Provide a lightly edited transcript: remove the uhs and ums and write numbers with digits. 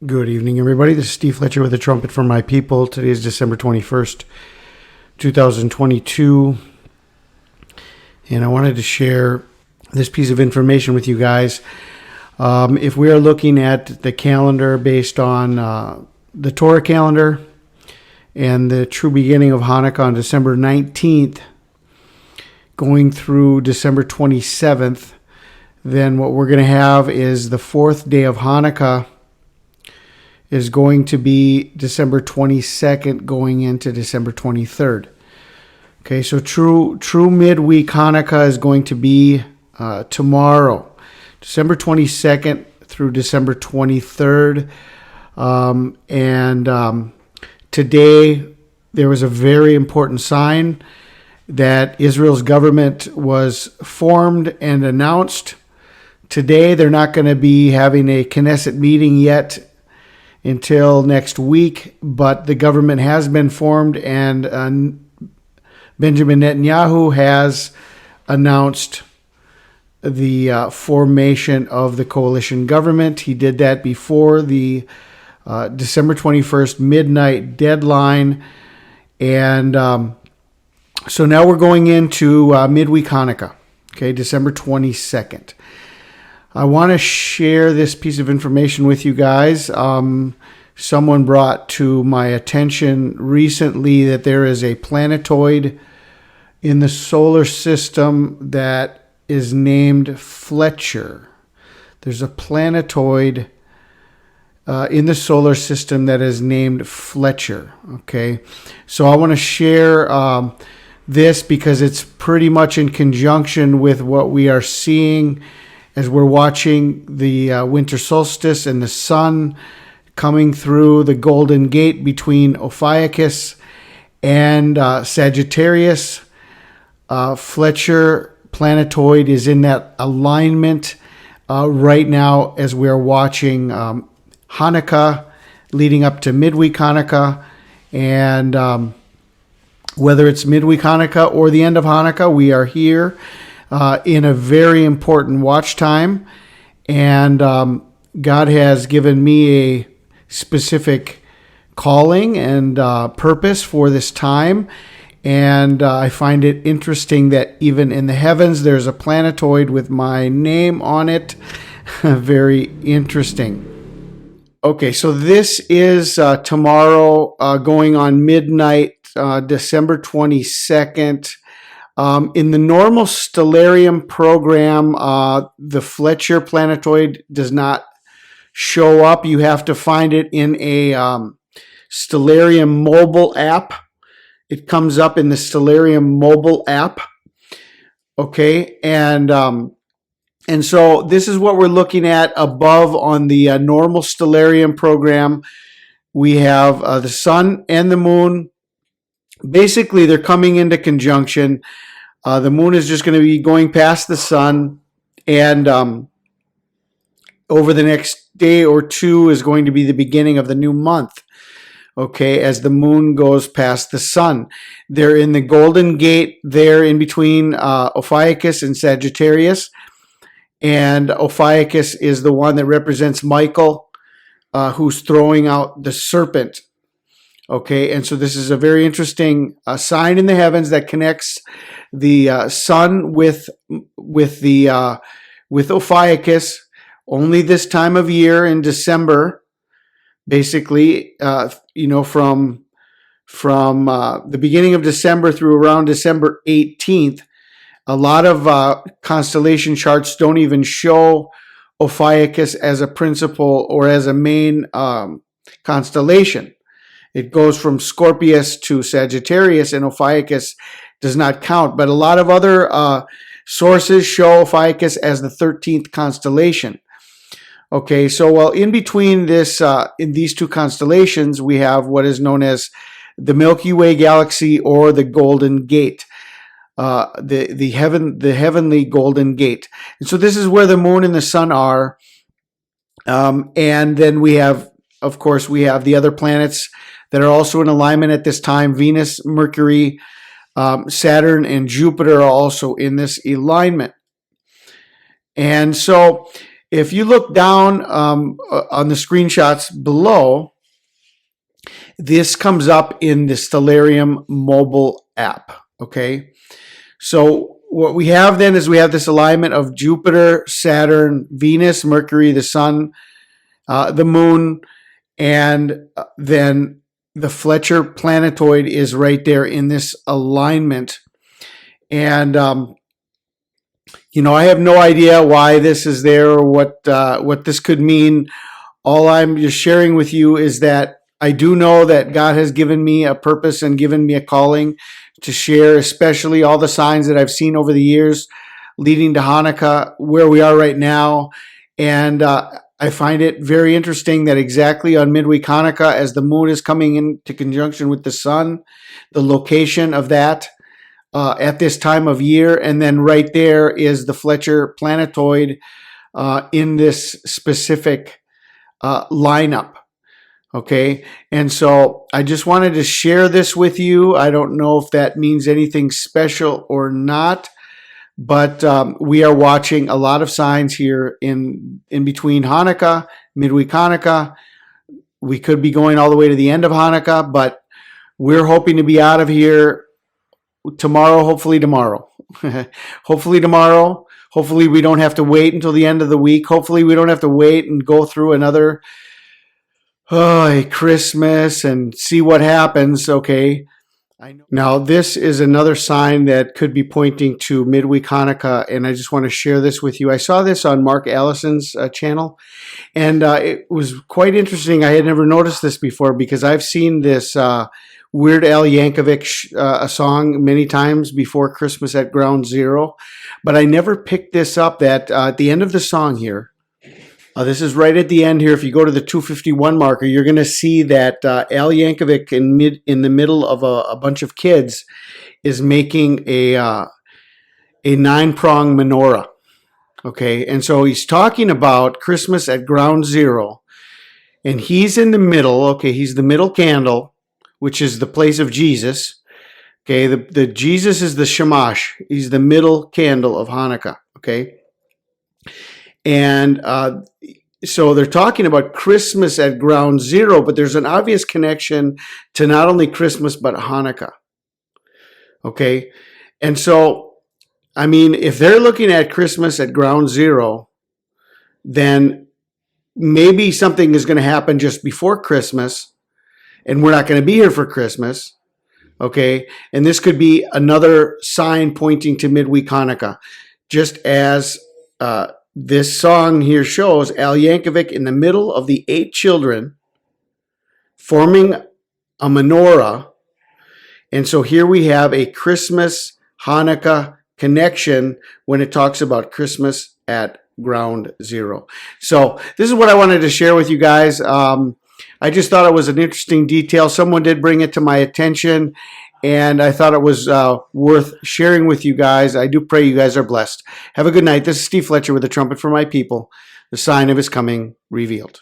Good evening, everybody. This is Steve Fletcher with a trumpet for my people. Today is December 21st, 2022. And I wanted to share this piece of information with you guys. If we are looking at the calendar based on the Torah calendar and the true beginning of Hanukkah on December 19th, going through December 27th, then what we're going to have is the fourth day of Hanukkah is going to be December 22nd going into December 23rd. Okay, so true midweek Hanukkah is going to be tomorrow, December 22nd through December 23rd. Today there was a very important sign that Israel's government was formed and announced. Today they're not going to be having a Knesset meeting yet until next week, but the government has been formed, and Benjamin Netanyahu has announced the formation of the coalition government. He did that before the December 21st midnight deadline, and so now we're going into midweek Hanukkah, okay, December 22nd. I want to share this piece of information with you guys. Someone brought to my attention recently that there is a planetoid in the solar system that is named Fletcher. There's a planetoid in the solar system that is named Fletcher. Okay, so I want to share this because it's pretty much in conjunction with what we are seeing as we're watching the winter solstice and the sun coming through the Golden Gate between Ophiuchus and Sagittarius. Fletcher planetoid is in that alignment right now as we're watching Hanukkah leading up to midweek Hanukkah. And whether it's midweek Hanukkah or the end of Hanukkah, we are here in a very important watch time, and God has given me a specific calling and purpose for this time, and I find it interesting that even in the heavens there's a planetoid with my name on it. Very interesting. Okay, so this is tomorrow going on midnight, December 22nd. In the normal stellarium program, the Fletcher planetoid does not show up. You have to find it in a stellarium mobile app. It comes up in the stellarium mobile app. Okay, and so this is what we're looking at above on the normal stellarium program. We have the sun and the moon. Basically, they're coming into conjunction. The moon is just going to be going past the sun, and over the next day or two is going to be the beginning of the new month, okay, as the moon goes past the sun. They're in the Golden Gate there in between Ophiuchus and Sagittarius, and Ophiuchus is the one that represents Michael, who's throwing out the serpent. Okay, and so this is a very interesting sign in the heavens that connects the sun with Ophiuchus. Only this time of year in December, basically, from the beginning of December through around December 18th, a lot of constellation charts don't even show Ophiuchus as a principal or as a main constellation. It goes from Scorpius to Sagittarius, and Ophiuchus does not count. But a lot of other sources show Ophiuchus as the 13th constellation. Okay, so in between this, in these two constellations, we have what is known as the Milky Way galaxy or the Golden Gate, the heavenly Golden Gate. And so this is where the moon and the sun are. And then we have, of course, the other planets that are also in alignment at this time. Venus, Mercury, Saturn, and Jupiter are also in this alignment. And so if you look down on the screenshots below, this comes up in the Stellarium mobile app. Okay, so what we have then is we have this alignment of Jupiter, Saturn, Venus, Mercury, the Sun, the Moon, and then the Fletcher planetoid is right there in this alignment. And I have no idea why this is there or what this could mean. All I'm just sharing with you is that I do know that God has given me a purpose and given me a calling to share, especially all the signs that I've seen over the years leading to Hanukkah, where we are right now. And I find it very interesting that exactly on midweek Hanukkah, as the moon is coming into conjunction with the sun, the location of that at this time of year, and then right there is the Fletcher planetoid in this specific lineup. Okay, and so I just wanted to share this with you. I don't know if that means anything special or not, but we are watching a lot of signs here in between Hanukkah, midweek Hanukkah. We could be going all the way to the end of Hanukkah, but we're hoping to be out of here tomorrow, hopefully tomorrow. Hopefully tomorrow. Hopefully we don't have to wait until the end of the week. Hopefully we don't have to wait and go through another Christmas and see what happens. Okay. Now, this is another sign that could be pointing to midweek Hanukkah, and I just want to share this with you. I saw this on Mark Allison's channel, and it was quite interesting. I had never noticed this before because I've seen this Weird Al Yankovic song many times before Christmas at Ground Zero, but I never picked this up that at the end of the song here, this is right at the end here. If you go to the 251 marker, you're going to see that Al Yankovic in the middle of a bunch of kids is making a 9-prong menorah. Okay, and so he's talking about Christmas at Ground Zero, and he's in the middle. Okay, he's the middle candle, which is the place of Jesus. Okay, the Jesus is the shamash. He's the middle candle of Hanukkah. Okay. And so they're talking about Christmas at Ground Zero, but there's an obvious connection to not only Christmas, but Hanukkah. Okay. And so, I mean, if they're looking at Christmas at Ground Zero, then maybe something is going to happen just before Christmas, and we're not going to be here for Christmas. Okay. And this could be another sign pointing to midweek Hanukkah, just as, this song here shows Al Yankovic in the middle of the 8 children forming a menorah. And so here we have a Christmas Hanukkah connection when it talks about Christmas at Ground Zero. So this is what I wanted to share with you guys. I just thought it was an interesting detail. Someone did bring it to my attention, and I thought it was worth sharing with you guys. I do pray you guys are blessed. Have a good night. This is Steve Fletcher with the Trumpet for My People, the sign of his coming revealed.